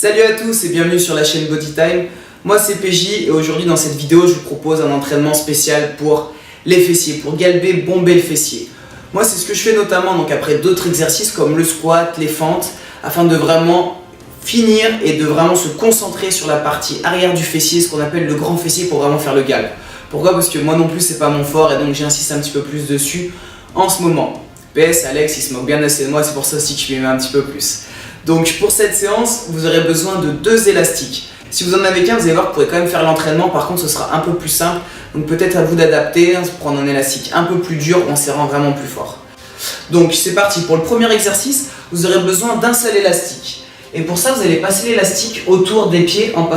Salut à tous et bienvenue sur la chaîne Bodytime. Moi c'est PJ et aujourd'hui dans cette vidéo je vous propose un entraînement spécial pour les fessiers, pour galber, bomber le fessier. Moi c'est ce que je fais notamment donc après d'autres exercices comme le squat, les fentes, afin de vraiment finir et de vraiment se concentrer sur la partie arrière du fessier, ce qu'on appelle le grand fessier pour vraiment faire le galbe. Pourquoi? Parce que moi non plus c'est pas mon fort et donc j'insiste un petit peu plus dessus en ce moment. PS, Alex il se moque bien assez de moi, c'est pour ça aussi que je m'y mets un petit peu plus. Donc pour cette séance, vous aurez besoin de 2 élastiques. Si vous en avez qu'un, vous allez voir que vous pourrez quand même faire l'entraînement, par contre ce sera un peu plus simple. Donc peut-être à vous d'adapter, prendre un élastique un peu plus dur en serrant vraiment plus fort. Donc c'est parti, pour le premier exercice, vous aurez besoin d'un seul élastique. Et pour ça, vous allez passer l'élastique autour des pieds en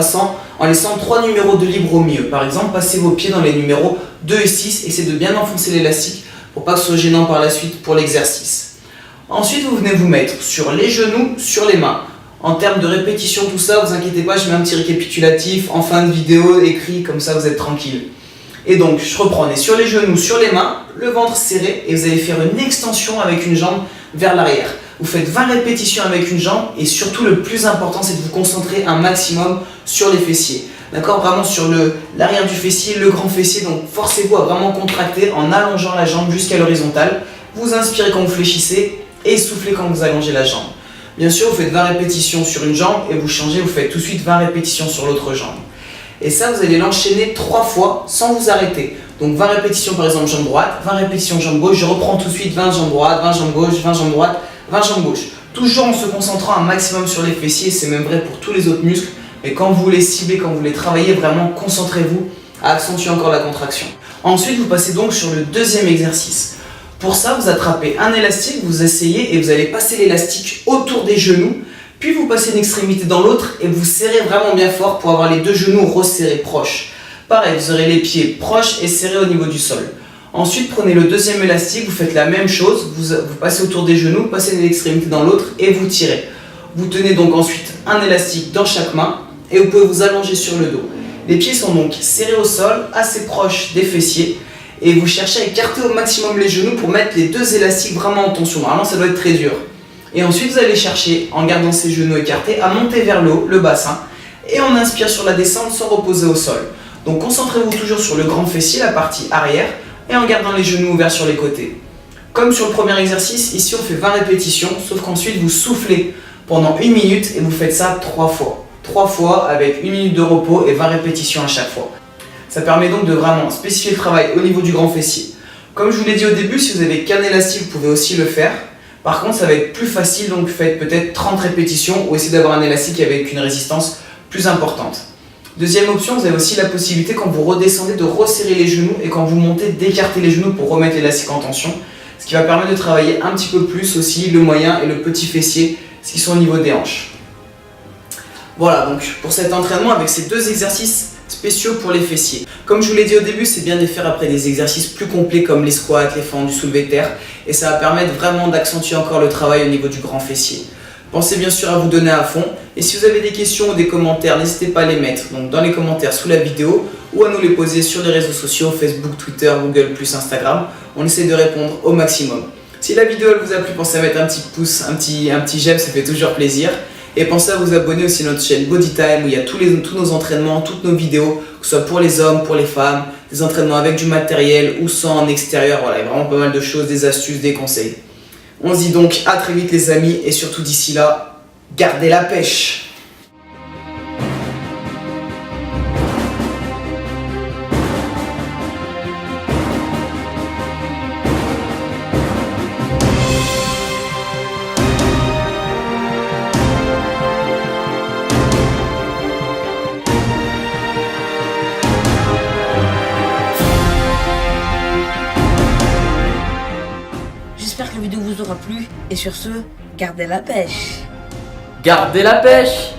laissant 3 numéros de libre au milieu. Par exemple, passez vos pieds dans les numéros 2 et 6, essayez de bien enfoncer l'élastique pour pas que ce soit gênant par la suite pour l'exercice. Ensuite, vous venez vous mettre sur les genoux, sur les mains. En termes de répétition, tout ça, vous inquiétez pas, je mets un petit récapitulatif en fin de vidéo, écrit, comme ça vous êtes tranquille. Et donc, je reprends, on est sur les genoux, sur les mains, le ventre serré, et vous allez faire une extension avec une jambe vers l'arrière. Vous faites 20 répétitions avec une jambe, et surtout le plus important, c'est de vous concentrer un maximum sur les fessiers. D'accord? Vraiment sur l'arrière du fessier, le grand fessier, donc forcez-vous à vraiment contracter en allongeant la jambe jusqu'à l'horizontale. Vous inspirez quand vous fléchissez, et soufflez quand vous allongez la jambe. Bien sûr, vous faites 20 répétitions sur une jambe et vous changez, vous faites tout de suite 20 répétitions sur l'autre jambe. Et ça, vous allez l'enchaîner 3 fois sans vous arrêter. Donc 20 répétitions par exemple jambe droite, 20 répétitions jambe gauche, je reprends tout de suite 20 jambe droite, 20 jambe gauche, 20 jambe droite, 20 jambe gauche. Toujours en se concentrant un maximum sur les fessiers, c'est même vrai pour tous les autres muscles. Mais quand vous voulez cibler, quand vous voulez travailler, vraiment concentrez-vous à accentuer encore la contraction. Ensuite, vous passez donc sur le deuxième exercice. Pour ça, vous attrapez un élastique, vous essayez et vous allez passer l'élastique autour des genoux, puis vous passez une extrémité dans l'autre et vous serrez vraiment bien fort pour avoir les deux genoux resserrés proches. Pareil, vous aurez les pieds proches et serrés au niveau du sol. Ensuite, prenez le deuxième élastique, vous faites la même chose, vous passez autour des genoux, passez une extrémité dans l'autre et vous tirez. Vous tenez donc ensuite un élastique dans chaque main et vous pouvez vous allonger sur le dos. Les pieds sont donc serrés au sol, assez proches des fessiers. Et vous cherchez à écarter au maximum les genoux pour mettre les 2 élastiques vraiment en tension. Normalement, ça doit être très dur. Et ensuite, vous allez chercher, en gardant ces genoux écartés, à monter vers le haut, le bassin. Et on inspire sur la descente sans reposer au sol. Donc concentrez-vous toujours sur le grand fessier, la partie arrière, et en gardant les genoux ouverts sur les côtés. Comme sur le premier exercice, ici on fait 20 répétitions, sauf qu'ensuite vous soufflez pendant 1 minute et vous faites ça 3 fois. 3 fois avec 1 minute de repos et 20 répétitions à chaque fois. Ça permet donc de vraiment spécifier le travail au niveau du grand fessier. Comme je vous l'ai dit au début, si vous n'avez qu'un élastique, vous pouvez aussi le faire. Par contre, ça va être plus facile, donc faites peut-être 30 répétitions ou essayez d'avoir un élastique avec une résistance plus importante. Deuxième option, vous avez aussi la possibilité quand vous redescendez de resserrer les genoux et quand vous montez d'écarter les genoux pour remettre l'élastique en tension. Ce qui va permettre de travailler un petit peu plus aussi le moyen et le petit fessier, ce qui sont au niveau des hanches. Voilà, donc pour cet entraînement avec ces 2 exercices spéciaux pour les fessiers. Comme je vous l'ai dit au début, c'est bien de les faire après des exercices plus complets comme les squats, les fentes, du soulevé de terre et ça va permettre vraiment d'accentuer encore le travail au niveau du grand fessier. Pensez bien sûr à vous donner à fond et si vous avez des questions ou des commentaires, n'hésitez pas à les mettre donc dans les commentaires sous la vidéo ou à nous les poser sur les réseaux sociaux, Facebook, Twitter, Google+, Instagram. On essaie de répondre au maximum. Si la vidéo elle vous a plu, pensez à mettre un petit pouce, un petit j'aime, ça fait toujours plaisir. Et pensez à vous abonner aussi à notre chaîne Bodytime où il y a tous nos entraînements, toutes nos vidéos, que ce soit pour les hommes, pour les femmes, des entraînements avec du matériel ou sans en extérieur. Voilà, il y a vraiment pas mal de choses, des astuces, des conseils. On se dit donc à très vite les amis et surtout d'ici là, gardez la pêche! J'espère que la vidéo vous aura plu et sur ce, gardez la pêche. Gardez la pêche!